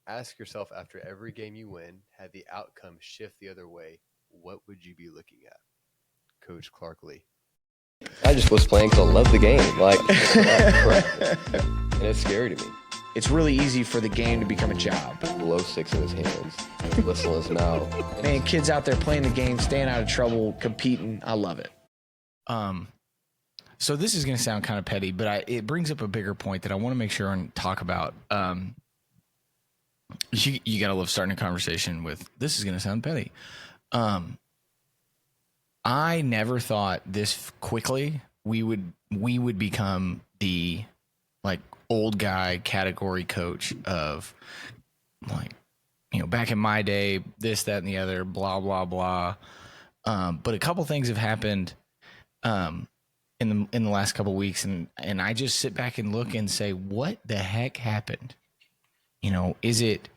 Ask yourself after every game you win, had the outcome shift the other way, what would you be looking at? Coach Clark Lee. I just was playing because I love the game. And it's scary to me. It's really easy for the game to become a job. Below 6 in his hands, whistle in his mouth. Man, kids out there playing the game, staying out of trouble, competing. I love it. So this is going to sound kind of petty, but it brings up a bigger point that I want to make sure and talk about. You got to love starting a conversation with, this is going to sound petty. I never thought this quickly we would become the old guy category coach of back in my day, this, that, and the other, blah, blah, blah. But a couple things have happened in the last couple of weeks, and I just sit back and look and say, what the heck happened? Is it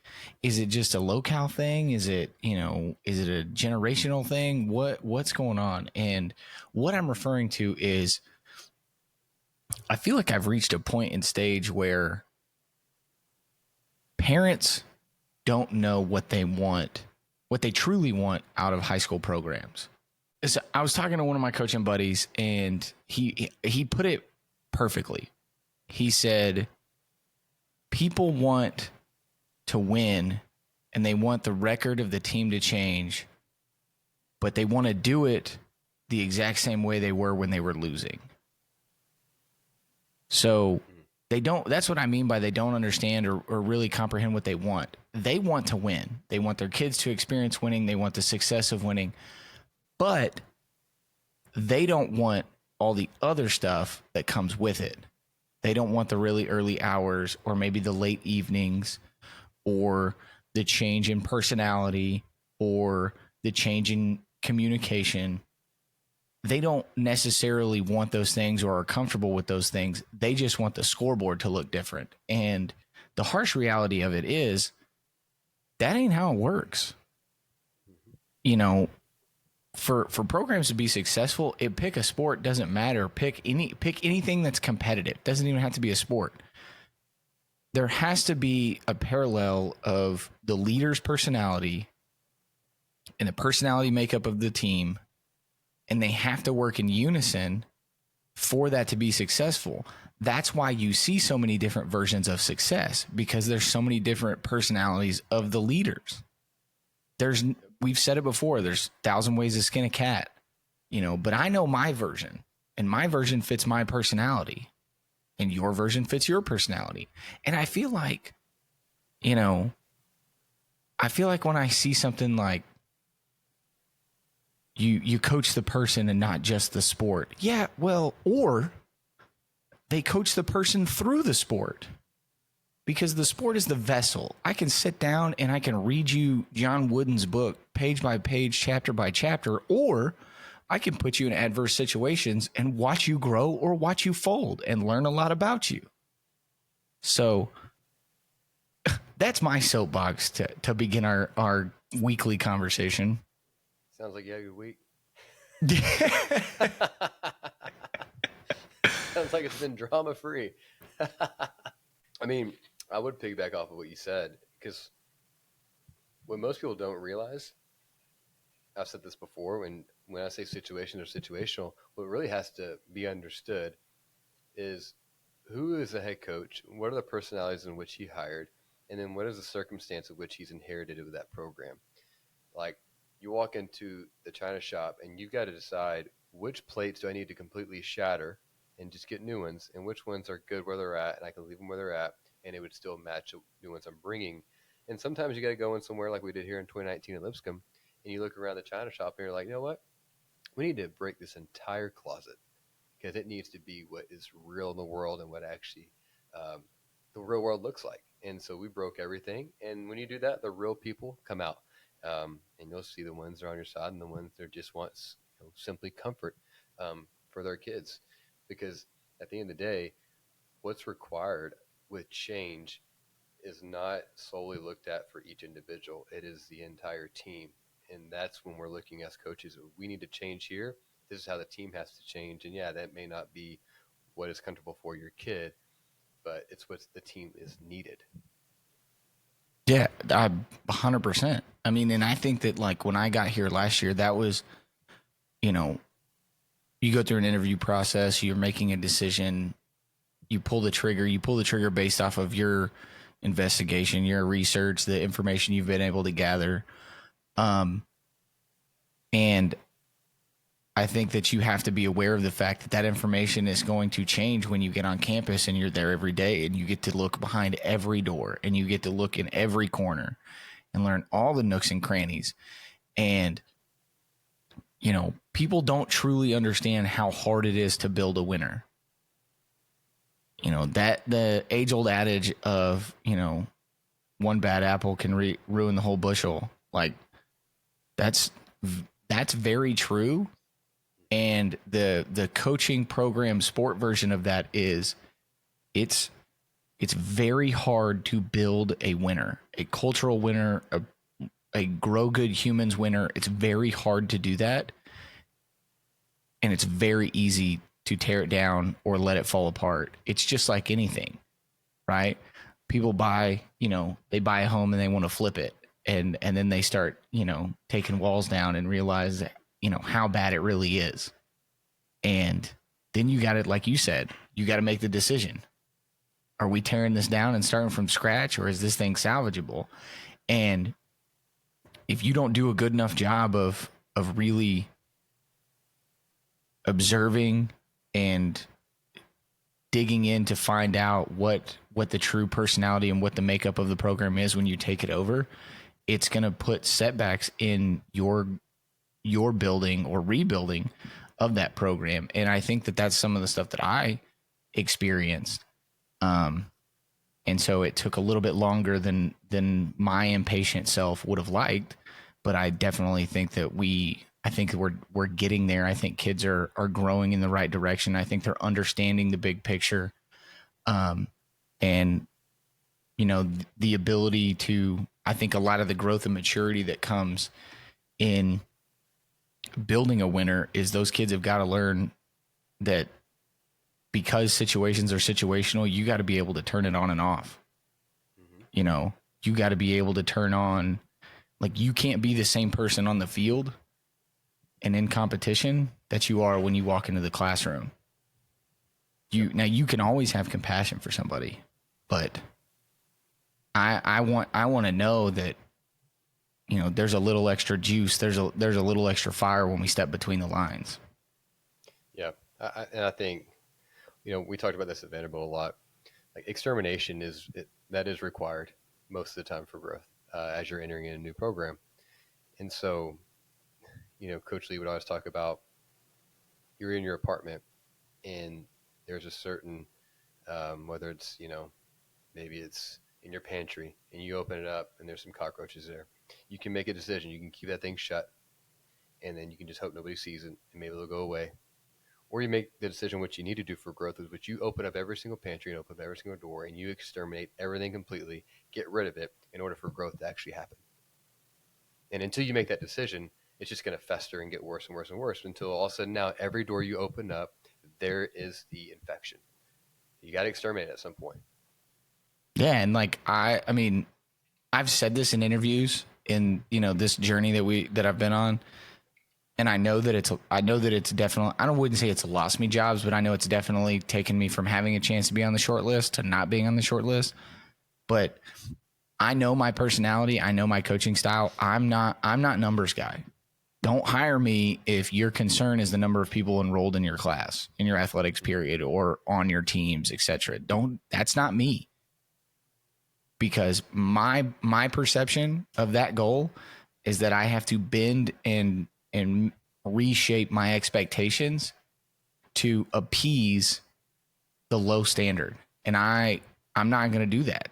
just a locale thing? Is it a generational thing? What's going on? And what I'm referring to is, I feel like I've reached a point in stage where parents don't know what they want, what they truly want out of high school programs. So I was talking to one of my coaching buddies, and he put it perfectly. He said, people want to win and they want the record of the team to change, but they want to do it the exact same way they were when they were losing. So they don't, that's what I mean by they don't understand or really comprehend what they want. They want to win. They want their kids to experience winning. They want the success of winning, but they don't want all the other stuff that comes with it. They don't want the really early hours or maybe the late evenings or the change in personality or the change in communication. They don't necessarily want those things or are comfortable with those things. They just want the scoreboard to look different. And the harsh reality of it is that ain't how it works. For programs to be successful, pick a sport, doesn't matter. Pick anything that's competitive. Doesn't even have to be a sport. There has to be a parallel of the leader's personality and the personality makeup of the team, and they have to work in unison for that to be successful. That's why you see so many different versions of success, because there's so many different personalities of the leaders. We've said it before, there's 1,000 ways to skin a cat, but I know my version, and my version fits my personality, and your version fits your personality. And I feel like, when I see something like you coach the person and not just the sport. Yeah, well, or they coach the person through the sport, because the sport is the vessel. I can sit down and I can read you John Wooden's book page by page, chapter by chapter, or I can put you in adverse situations and watch you grow or watch you fold and learn a lot about you. So that's my soapbox to begin our weekly conversation. Sounds like you had a good week. Sounds like it's been drama-free. I mean, I would piggyback off of what you said, because what most people don't realize, I've said this before, when I say situation or situational, what really has to be understood is who is the head coach, what are the personalities in which he hired, and then what is the circumstance of which he's inherited with that program. Like, you walk into the china shop and you've got to decide, which plates do I need to completely shatter and just get new ones, and which ones are good where they're at, and I can leave them where they're at, and it would still match the new ones I'm bringing. And sometimes you got to go in somewhere like we did here in 2019 at Lipscomb, and you look around the china shop and you're like, you know what? We need to break this entire closet, because it needs to be what is real in the world and what actually the real world looks like. And so we broke everything. And when you do that, the real people come out. And you'll see the ones that are on your side and the ones that just want simply comfort for their kids. Because at the end of the day, what's required with change is not solely looked at for each individual. It is the entire team. And that's when we're looking as coaches. We need to change here. This is how the team has to change. And yeah, that may not be what is comfortable for your kid, but it's what the team is needed. Yeah, 100%. I mean, and I think that like when I got here last year, that was, you know, you go through an interview process, you're making a decision, you pull the trigger based off of your investigation, your research, the information you've been able to gather. And I think that you have to be aware of the fact that that information is going to change when you get on campus and you're there every day and you get to look behind every door and you get to look in every corner and learn all the nooks and crannies. And, you know, people don't truly understand how hard it is to build a winner. You know, that the age old adage of, you know, one bad apple can ruin the whole bushel. Like that's very true. And the coaching program sport version of that is it's very hard to build a winner, a cultural winner, a grow good humans winner. It's very hard to do that. And it's very easy to tear it down or let it fall apart. It's just like anything, right? People buy, you know, they buy a home and they want to flip it. And then they start, you know, taking walls down and realize that, you know, how bad it really is. And then you got to, like you said, you got to make the decision. Are we tearing this down and starting from scratch, or is this thing salvageable? And if you don't do a good enough job of really observing and digging in to find out what the true personality and what the makeup of the program is when you take it over, it's going to put setbacks in your building or rebuilding of that program. And I think that that's some of the stuff that I experienced. And so it took a little bit longer than my impatient self would have liked, but I definitely think that I think we're getting there. I think kids are growing in the right direction. I think they're understanding the big picture. And you know, the ability to, I think a lot of the growth and maturity that comes in building a winner is those kids have got to learn that because situations are situational, you got to be able to turn it on and off. Mm-hmm. You know, you got to be able to turn on, like you can't be the same person on the field and in competition that you are when you walk into the classroom. Now you can always have compassion for somebody, but I want to know that, you know, there's a little extra juice. There's a little extra fire when we step between the lines. Yeah. And I think, you know, we talked about this at Vanderbilt a lot. Like extermination is required most of the time for growth as you're entering in a new program. And so, you know, Coach Lee would always talk about you're in your apartment and there's a certain, whether it's, you know, maybe it's in your pantry and you open it up and there's some cockroaches there. You can make a decision. You can keep that thing shut and then you can just hope nobody sees it and maybe they'll go away. Or you make the decision what you need to do for growth is what you open up every single pantry and open up every single door and you exterminate everything completely, get rid of it in order for growth to actually happen. And until you make that decision, it's just going to fester and get worse and worse and worse until all of a sudden now every door you open up, there is the infection. You got to exterminate it at some point. Yeah, and like I mean, I've said this in interviews in, you know, this journey that I've been on, and I know that it's definitely, I wouldn't say it's lost me jobs, but I know it's definitely taken me from having a chance to be on the short list to not being on the short list. But I know my personality, I know my coaching style. I'm not numbers guy. Don't hire me if your concern is the number of people enrolled in your class, in your athletics period, or on your teams, etc. That's not me. Because my perception of that goal is that I have to bend and reshape my expectations to appease the low standard. And I'm not going to do that.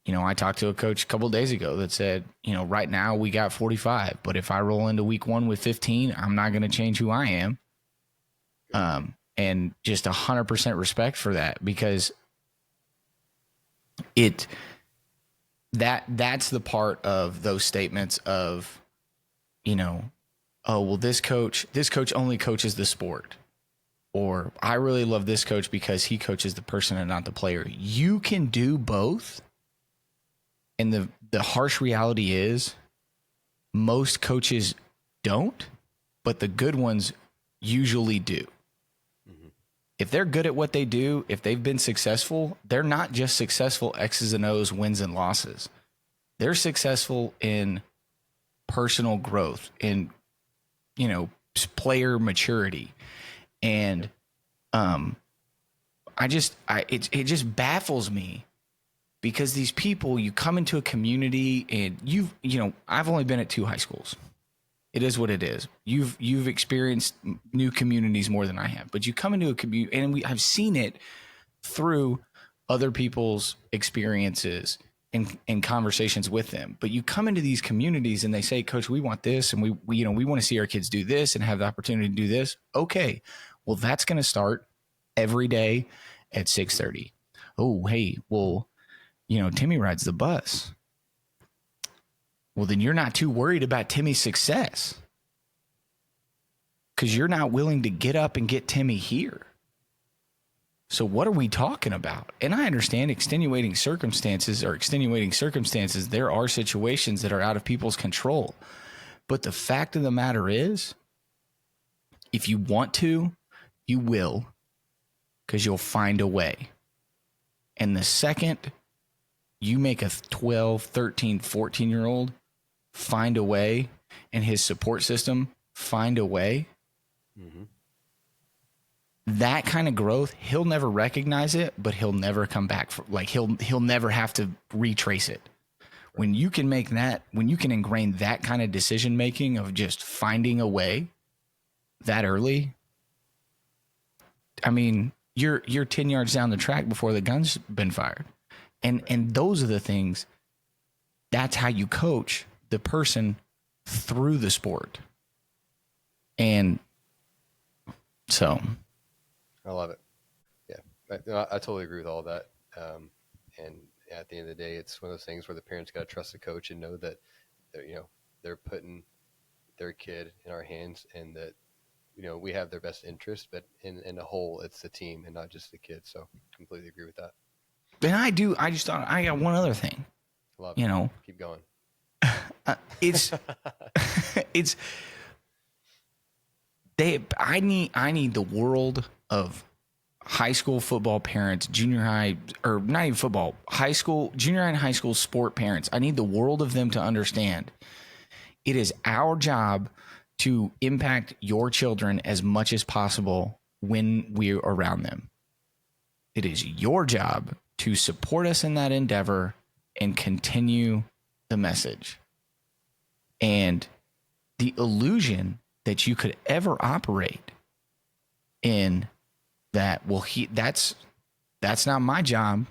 You know, I talked to a coach a couple of days ago that said, you know, right now we got 45, but if I roll into week 1 with 15, I'm not going to change who I am. And just 100% respect for that, because that's the part of those statements of, you know, oh, well, this coach only coaches the sport, or I really love this coach because he coaches the person and not the player. You can do both. And the harsh reality is most coaches don't, but the good ones usually do. If they're good at what they do, if they've been successful, they're not just successful X's and O's, wins and losses. They're successful in personal growth, in, player maturity. And it just baffles me because these people, you come into a community and I've only been at 2 high schools. It is what it is. You've experienced new communities more than I have, but you come into a community, and I've seen it through other people's experiences and conversations with them. But you come into these communities and they say, Coach, we want this, and we want to see our kids do this and have the opportunity to do this. Okay, well, that's going to start every day at 6:30. Oh, hey, well, Timmy rides the bus. Well, then you're not too worried about Timmy's success because you're not willing to get up and get Timmy here. So what are we talking about? And I understand extenuating circumstances. There are situations that are out of people's control. But the fact of the matter is, if you want to, you will, because you'll find a way. And the second you make a 12, 13, 14-year-old find a way, and his support system find a way, that kind of growth, he'll never recognize it, but he'll never come back. He'll never have to retrace it. When you can make that, when you can ingrain that kind of decision making of just finding a way that early, I mean, you're 10 yards down the track before the gun's been fired. And those are the things, that's how you coach the person through the sport. And so I love it. Yeah, I totally agree with all that. And at the end of the day, it's one of those things where the parents got to trust the coach and know that they're putting their kid in our hands, and that we have their best interest, but in the whole, it's the team and not just the kid. So completely agree with that. And I just thought I got one other thing. Love it. Keep going. I need the world of high school football parents, junior high, or not even football, high school, junior high and high school sport parents. I need the world of them to understand it is our job to impact your children as much as possible when we're around them. It is your job to support us in that endeavor and continue the message. And the illusion that you could ever operate in that, well, that's not my job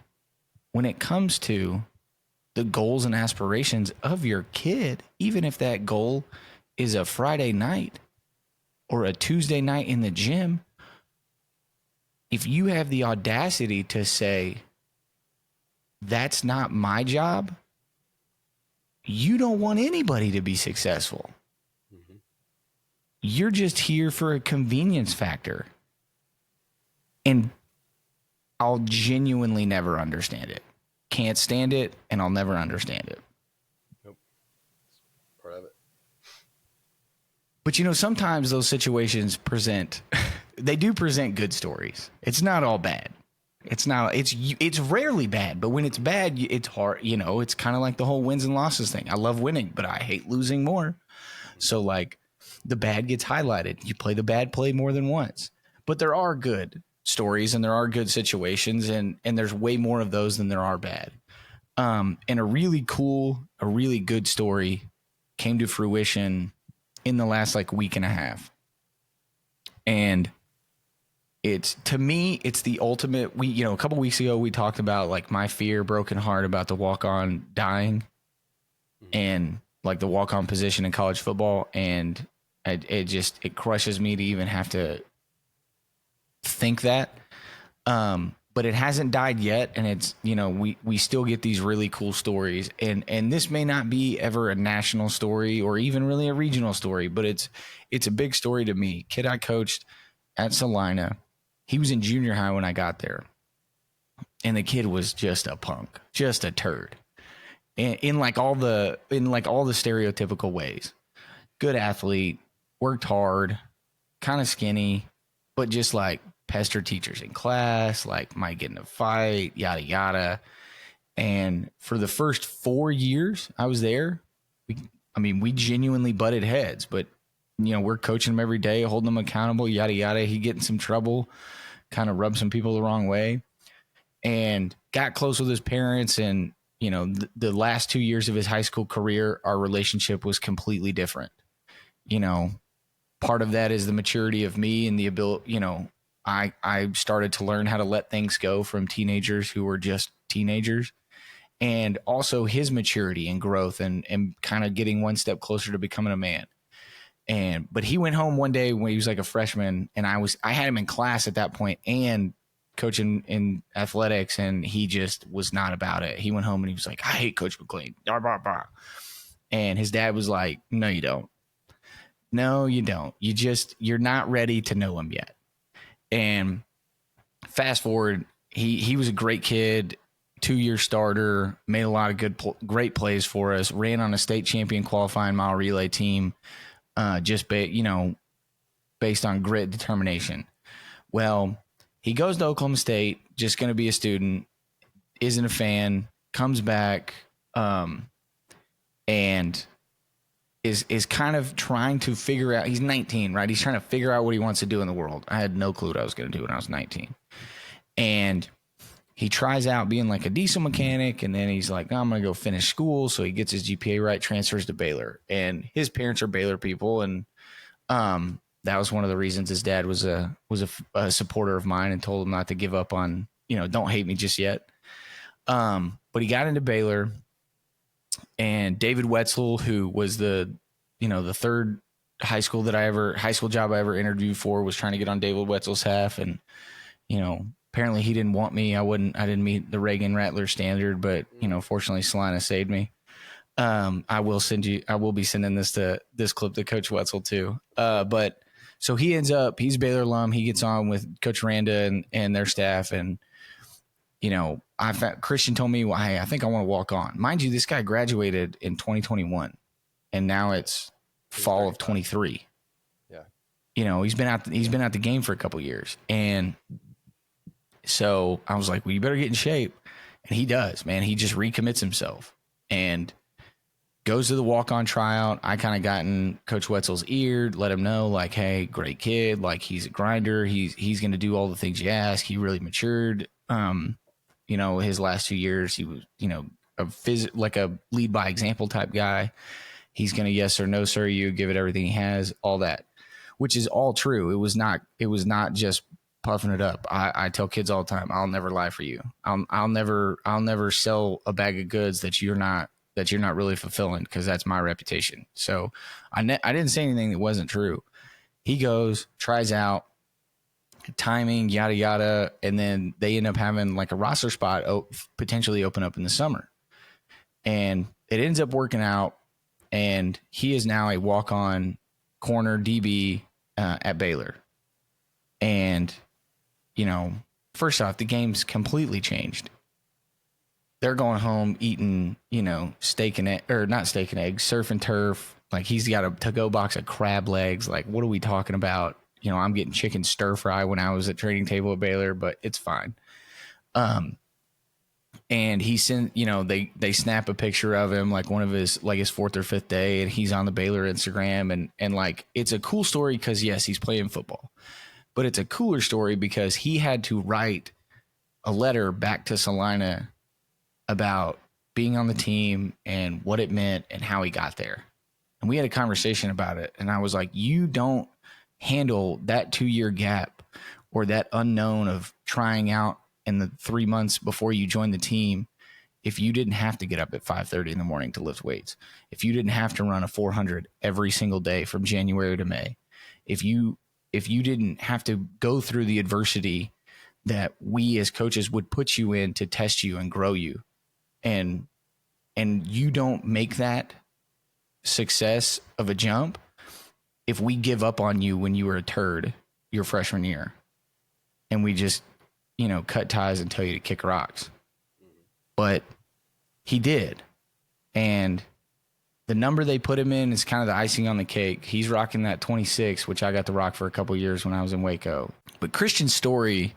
when it comes to the goals and aspirations of your kid, even if that goal is a Friday night or a Tuesday night in the gym. If you have the audacity to say, that's not my job, you don't want anybody to be successful. You're just here for a convenience factor. And I'll genuinely never understand it. Can't stand it, and I'll never understand it. Nope. Part of it. But sometimes those situations present good stories. It's not all bad. It's rarely bad, but when it's bad, it's hard. It's kind of like the whole wins and losses thing. I love winning, but I hate losing more. So the bad gets highlighted. You play the bad play more than once. But there are good stories and there are good situations, and there's way more of those than there are bad. And a really good story came to fruition in the last week and a half. And to me, it's the ultimate. A couple weeks ago, we talked about my fear, broken heart about the walk-on dying and the walk-on position in college football. And it crushes me to even have to think that. But it hasn't died yet. And it's, we still get these really cool stories. And this may not be ever a national story or even really a regional story, but it's a big story to me. Kid I coached at Salina. He was in junior high when I got there. And the kid was just a punk, just a turd. in like all the stereotypical ways. Good athlete, worked hard, kind of skinny, but just like pester teachers in class, like might get in a fight, yada yada. And for the first 4 years I was there, we genuinely butted heads, but we're coaching him every day, holding him accountable, yada yada. He get in some trouble, kind of rubbed some people the wrong way, and got close with his parents. And the last 2 years of his high school career, our relationship was completely different. Part of that is the maturity of me and the ability, I started to learn how to let things go from teenagers who were just teenagers, and also his maturity and growth and kind of getting one step closer to becoming a man. But he went home one day when he was like a freshman, and I had him in class at that point and coaching in athletics, and he just was not about it. He went home and he was like, I hate Coach McLean. Blah, blah, blah. And his dad was like, no, you don't. No, you don't. You're not ready to know him yet. And fast forward, he was a great kid, 2-year starter, made a lot of great plays for us, ran on a state champion qualifying mile relay team, based on grit, determination. Well, he goes to Oklahoma State, just going to be a student, isn't a fan, comes back, and is kind of trying to figure out. He's 19, right? He's trying to figure out what he wants to do in the world. I had no clue what I was going to do when I was 19. And he tries out being like a diesel mechanic, and then he's like, no, I'm going to go finish school. So he gets his GPA right, transfers to Baylor. And his parents are Baylor people, and that was one of the reasons his dad was a supporter of mine and told him not to give up on, don't hate me just yet. But he got into Baylor, and David Wetzel, who was the third high school job I ever interviewed for, was trying to get on David Wetzel's half. And, apparently he didn't want me. I didn't meet the Reagan Rattler standard, but, fortunately Salina saved me. I will be sending this clip to Coach Wetzel too. But so he's Baylor alum. He gets on with Coach Randa and their staff. And, Christian told me, well, hey, I think I want to walk on. Mind you, this guy graduated in 2021, and now it's fall of 23. Yeah. He's been out the game for a couple years. And so I was like, well, you better get in shape. And he does, man. He just recommits himself and goes to the walk-on tryout. I kind of got in Coach Wetzel's ear, let him know, like, hey, great kid. Like, he's a grinder. He's going to do all the things you ask. He really matured. His last 2 years, he was, like a lead by example type guy. He's going to yes sir, no sir, you give it everything he has, all that, which is all true. It was not just puffing it up. I tell kids all the time, I'll never lie for you. I'll never sell a bag of goods that you're not really fulfilling, because that's my reputation. So I didn't say anything that wasn't true. He goes, tries out, timing, yada, yada. And then they end up having like a roster spot potentially open up in the summer. And it ends up working out. And he is now a walk-on corner DB at Baylor. And, first off, the game's completely changed. They're going home eating, steak and not steak and eggs, surf and turf. Like, he's got a to-go box of crab legs. Like, what are we talking about? I'm getting chicken stir fry when I was at training table at Baylor, but it's fine. And he sent, they snap a picture of him, like one of his 4th or 5th day, and he's on the Baylor Instagram. And like, it's a cool story because, yes, he's playing football, but it's a cooler story because he had to write a letter back to Salina about being on the team and what it meant and how he got there. And we had a conversation about it. And I was like, you don't handle that 2-year gap or that unknown of trying out in the 3 months before you join the team if you didn't have to get up at 5:30 in the morning to lift weights, if you didn't have to run a 400 every single day from January to May, if you didn't have to go through the adversity that we as coaches would put you in to test you and grow you, and you don't make that success of a jump if we give up on you when you were a turd your freshman year and we just, cut ties and tell you to kick rocks. But he did. And the number they put him in is kind of the icing on the cake. He's rocking that 26, which I got to rock for a couple years when I was in Waco. But Christian's story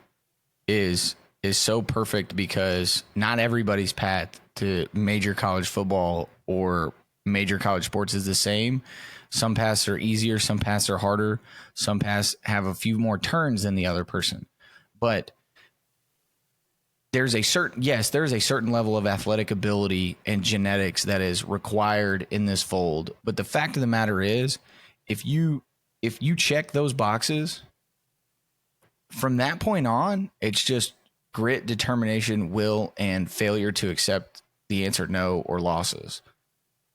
is so perfect because not everybody's path to major college football or major college sports is the same. Some paths are easier, some paths are harder, some paths have a few more turns than the other person. But there's a certain level of athletic ability and genetics that is required in this fold. But the fact of the matter is, if you check those boxes, from that point on, it's just grit, determination, will, and failure to accept the answer no or losses.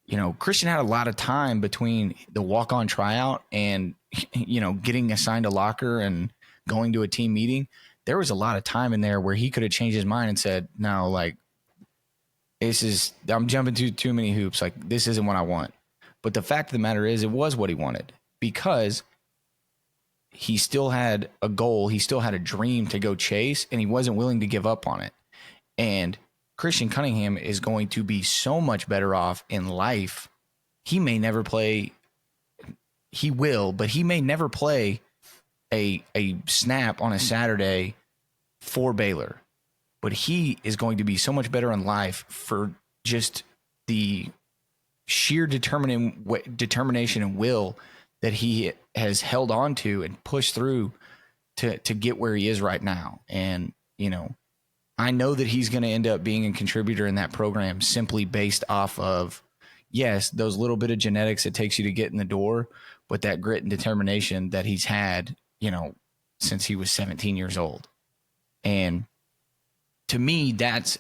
You know, Christian had a lot of time between the walk-on tryout and, you know, getting assigned a locker and going to a team meeting. There was a lot of time in there where he could have changed his mind and said, no, like, I'm jumping too many hoops. Like, this isn't what I want. But the fact of the matter is, it was what he wanted because he still had a goal. He still had a dream to go chase, and he wasn't willing to give up on it. And Christian Cunningham is going to be so much better off in life. He may never play. He will, but he may never play a snap on a Saturday for Baylor. But he is going to be so much better in life for just the sheer determination and will that he has held on to and pushed through to get where he is right now. And, you know, I know that he's going to end up being a contributor in that program simply based off of, yes, those little bit of genetics it takes you to get in the door, but that grit and determination that he's had, you know, since he was 17 years old. And to me, that's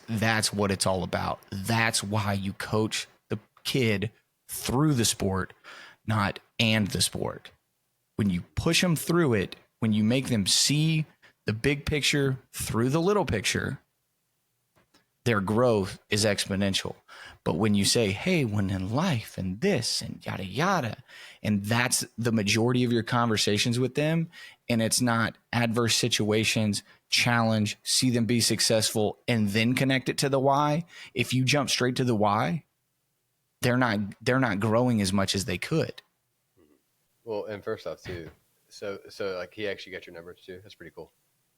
what it's all about. That's why you coach the kid through the sport, not and the sport. When you push them through it, when you make them see the big picture through the little picture, their growth is exponential. But when you say, hey, when in life and this and yada, yada, and that's the majority of your conversations with them, and it's not adverse situations, challenge, see them be successful, and then connect it to the why. If you jump straight to the why, they're not growing as much as they could. Well, and first off too, so like he actually got your numbers too. That's pretty cool.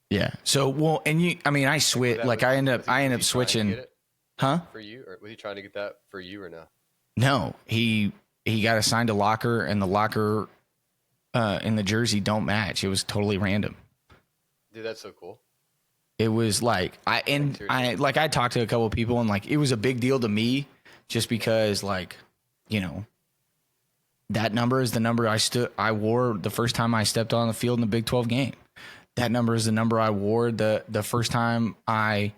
Yeah. So, well, and I switch, like I end up switching, huh? For you, or was he trying to get that for you or no? No, he got assigned a locker, and the locker and the jersey don't match. It was totally random. Dude, that's so cool. It was like I talked to a couple of people, and like it was a big deal to me just because, like, you know, that number is the number I wore the first time I stepped on the field in the Big 12 game. That number is the number I wore the first time I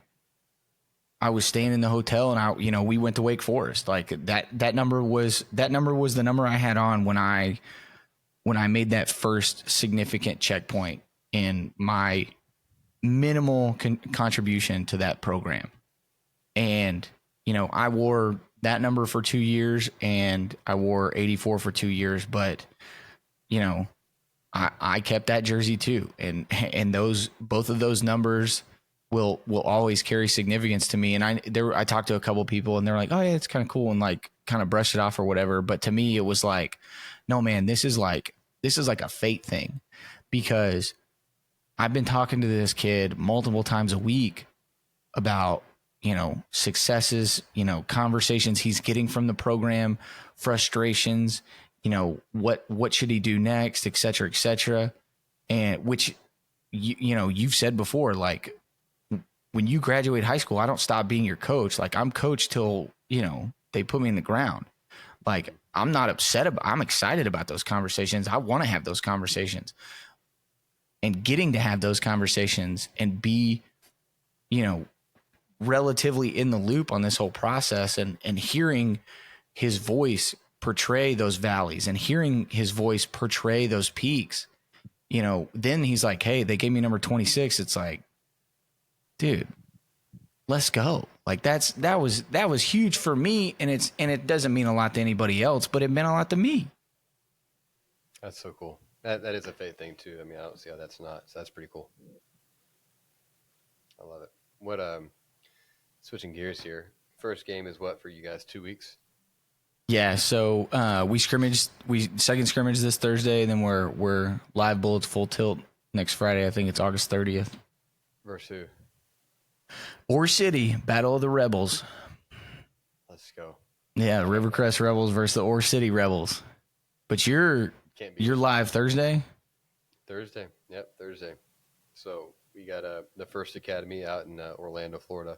was staying in the hotel and we went to Wake Forest. Like that number was the number I had on when I made that first significant checkpoint in my minimal contribution to that program. And, you know, I wore that number for 2 years and I wore 84 for 2 years, but, you know, I kept that jersey too. And both of those numbers will always carry significance to me. And I talked to a couple people and they're like, oh yeah, it's kind of cool, and like kind of brush it off or whatever. But to me, it was like, no, man, this is like a fate thing, because I've been talking to this kid multiple times a week about, you know, successes, you know, conversations he's getting from the program, frustrations, you know, what should he do next, et cetera, et cetera. And which, you know, you've said before, like when you graduate high school, I don't stop being your coach. Like I'm coach till, you know, they put me in the ground. Like I'm not upset I'm excited about those conversations. I want to have those conversations, and getting to have those conversations and be, you know, relatively in the loop on this whole process, and hearing his voice portray those valleys and hearing his voice portray those peaks, you know, then he's like, hey, they gave me number 26. It's like, dude, let's go. Like that was huge for me. And it doesn't mean a lot to anybody else, but it meant a lot to me. That's so cool. That is a fate thing too. I mean, I don't see how that's not. So that's pretty cool. I love it. What switching gears here. First game is what for you guys? 2 weeks? Yeah, so we second scrimmage this Thursday, and then we're live bullets full tilt next Friday. I think it's August 30th. Versus who? Or City, Battle of the Rebels. Let's go. Yeah, Rivercrest Rebels versus the Or City Rebels. But you're live Thursday? Thursday. Yep, Thursday. So we got the first academy out in Orlando, Florida.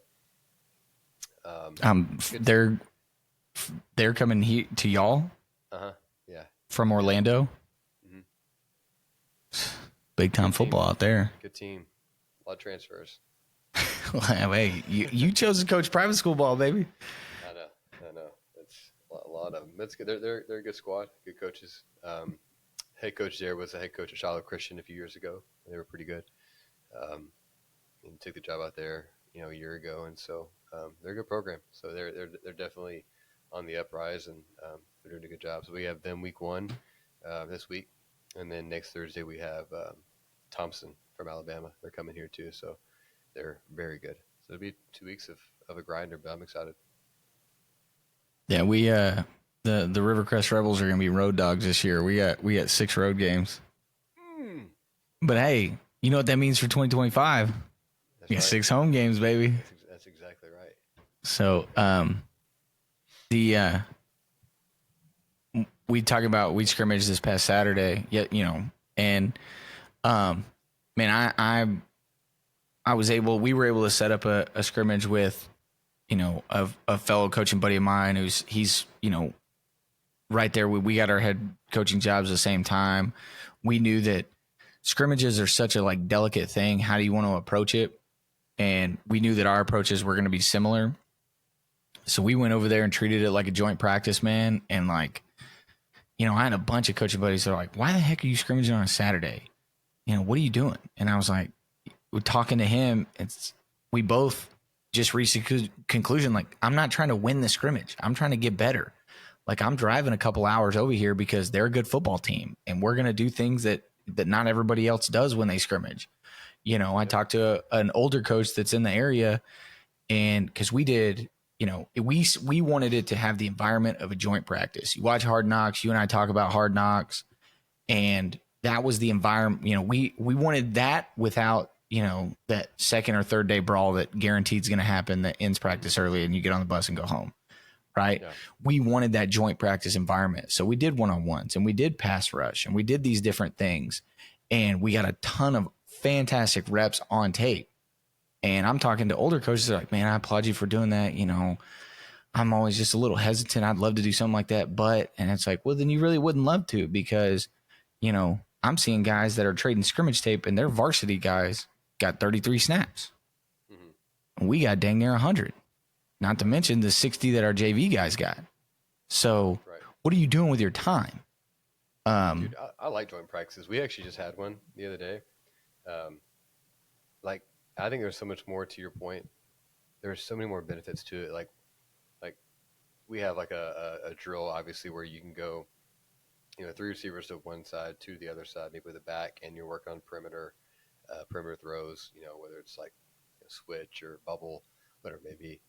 They're coming here to y'all. Yeah. From Orlando. Mm-hmm. Big time football out there. Good team. A lot of transfers. Hey, you chose to coach private school ball, baby. I know. It's a lot of them. It's good. They're a good squad. Good coaches. Head coach there was a head coach at Shiloh Christian a few years ago. They were pretty good. And took the job out there, a year ago, and so they're a good program. So they're definitely on the uprise, and they're doing a good job. So we have them week 1 this week, and then next Thursday we have Thompson from Alabama. They're coming here too, so they're very good. So it'll be 2 weeks of a grinder, but I'm excited. Yeah, we the Rivercrest Rebels are gonna be road dogs this year. We got 6 road games. But hey, you know what that means for 2025? You got 6 home games, baby. That's exactly right. So, we talk about we scrimmage this past Saturday, and man, we were able to set up a scrimmage with, a fellow coaching buddy of mine he's right there. We got our head coaching jobs at the same time. We knew that scrimmages are such a delicate thing. How do you want to approach it? And we knew that our approaches were going to be similar. So we went over there and treated it like a joint practice, man. And I had a bunch of coaching buddies that are like, why the heck are you scrimmaging on a Saturday? What are you doing? And I was like, we're talking to him. We both just reached a conclusion. I'm not trying to win the scrimmage. I'm trying to get better. I'm driving a couple hours over here because they're a good football team. And we're going to do things that not everybody else does when they scrimmage. I talked to an older coach that's in the area, and because we did, we wanted it to have the environment of a joint practice. You watch Hard Knocks, you and I talk about Hard Knocks, and that was the environment. We wanted that without, that second or third day brawl that guaranteed is going to happen that ends practice early and you get on the bus and go home. Right. Yeah. We wanted that joint practice environment. So we did one-on-ones and we did pass rush and we did these different things, and we got a ton of fantastic reps on tape. And I'm talking to older coaches. They're like, man, I applaud you for doing that. I'm always just a little hesitant. I'd love to do something like that. And it's like, well, then you really wouldn't love to, because, I'm seeing guys that are trading scrimmage tape and their varsity guys got 33 snaps. Mm-hmm. And we got dang near 100, not to mention the 60 that our JV guys got. So What are you doing with your time? Dude, I like joint practices. We actually just had one the other day. I think there's so much more to your point. There's so many more benefits to it. Like we have a drill, obviously, where you can go, 3 receivers to one side, 2 to the other side, maybe with the back, and you're working on perimeter throws, whether it's switch or bubble, whatever it may be.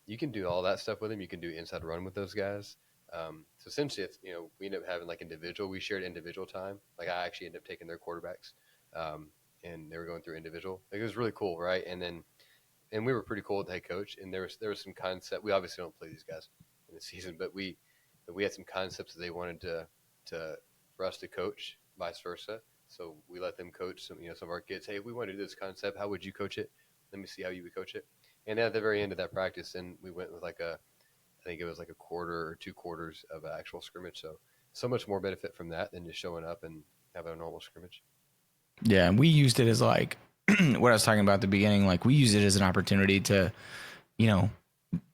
You can do all that stuff with them. You can do inside run with those guys. So essentially it's, we end up having individual, we shared individual time. I actually ended up taking their quarterbacks. And they were going through individual. It was really cool, right? And we were pretty cool with the head coach. And there was some concept. We obviously don't play these guys in the season, but we had some concepts that they wanted for us to coach, vice versa. So we let them coach some of our kids. Hey, if we want to do this concept, how would you coach it? Let me see how you would coach it. And at the very end of that practice, then we went with I think it was a quarter or 2 quarters of an actual scrimmage. So much more benefit from that than just showing up and having a normal scrimmage. Yeah, and we used it as what I was talking about at the beginning. We used it as an opportunity to,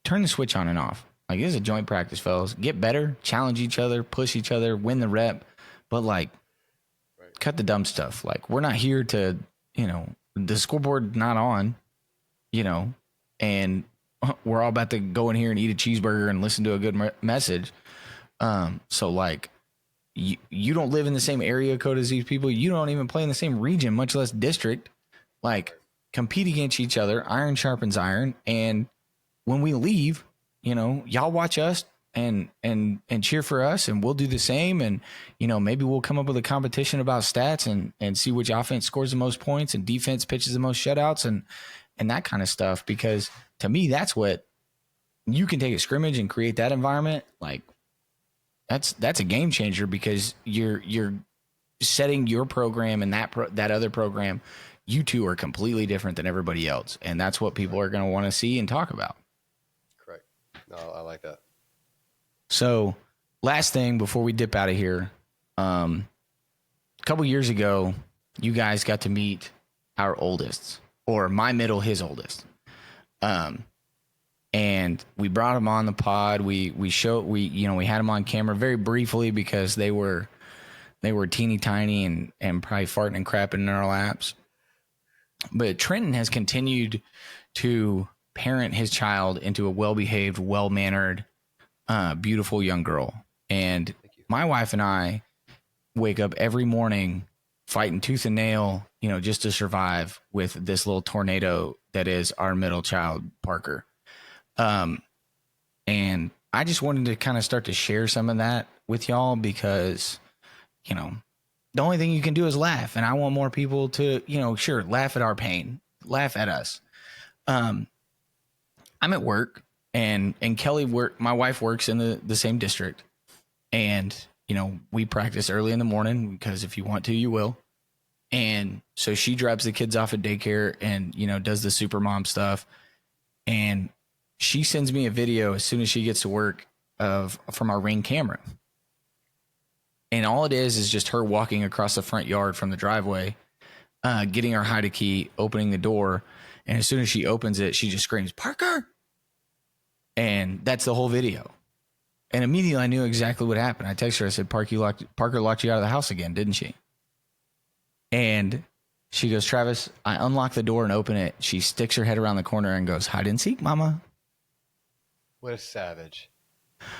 turn the switch on and off. This is a joint practice, fellas. Get better, challenge each other, push each other, win the rep. But cut the dumb stuff. We're not here to, the scoreboard not on, and we're all about to go in here and eat a cheeseburger and listen to a good message. You don't live in the same area code as these people. You don't even play in the same region, much less district. Compete against each other. Iron sharpens iron. And when we leave, y'all watch us and cheer for us, and we'll do the same. And, you know, maybe we'll come up with a competition about stats and see which offense scores the most points and defense pitches the most shutouts and that kind of stuff. Because to me, that's what you can take a scrimmage and create that environment. Like that's a game changer, because you're setting your program and that other program. You two are completely different than everybody else. And that's what people are going to want to see and talk about. Correct. No, I like that. So last thing before we dip out of here, a couple years ago, you guys got to meet our oldest, or my middle, his oldest. And we brought him on the pod. We had him on camera very briefly because they were teeny tiny and probably farting and crapping in our laps. But Trenton has continued to parent his child into a well-behaved, well-mannered, beautiful young girl. And my wife and I wake up every morning fighting tooth and nail, you know, just to survive with this little tornado that is our middle child, Parker. And I just wanted to kind of start to share some of that with y'all, because, you know, the only thing you can do is laugh. And I want more people to, you know, sure, laugh at our pain, laugh at us. I'm at work, and Kelly my wife works in the same district. And, you know, we practice early in the morning, because if you want to, you will. And so she drops the kids off at daycare and, you know, does the super mom stuff. And she sends me a video as soon as she gets to work from our Ring camera. And all it is just her walking across the front yard from the driveway, getting our hide key, opening the door. And as soon as she opens it, she just screams, "Parker!" And that's the whole video. And immediately I knew exactly what happened. I texted her. I said, Parker locked you out of the house again, didn't she? And she goes, "Travis, I unlock the door and open it." She sticks her head around the corner and goes, "Hide and seek, mama." What a savage.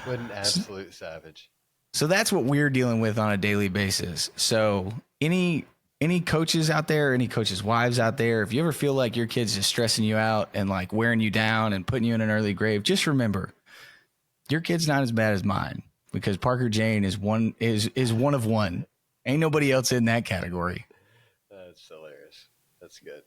What an absolute savage. So that's what we're dealing with on a daily basis. So any coaches out there, any coaches' wives out there, if you ever feel like your kid's just stressing you out and like wearing you down and putting you in an early grave, just remember, your kid's not as bad as mine, because Parker Jane is one of one. Ain't nobody else in that category. That's hilarious. That's good.